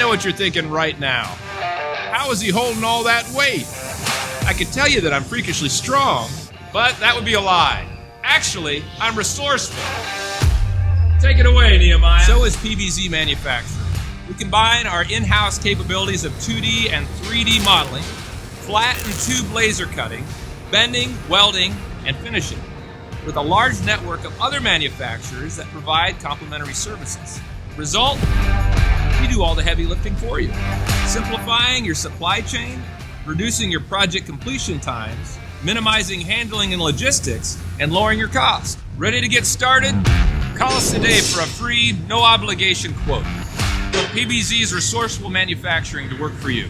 know what you're thinking right now. How is he holding all that weight? I could tell you that I'm freakishly strong, but that would be a lie. Actually, I'm resourceful. Take it away, Nehemiah. So is PBZ Manufacturing. We combine our in-house capabilities of 2D and 3D modeling, flat and tube laser cutting, bending, welding, and finishing, with a large network of other manufacturers that provide complementary services. Result? We do all the heavy lifting for you, simplifying your supply chain, reducing your project completion times, minimizing handling and logistics, and lowering your cost. Ready to get started? Call us today for a free, no obligation quote. Put PBZ's Resourceful Manufacturing to work for you.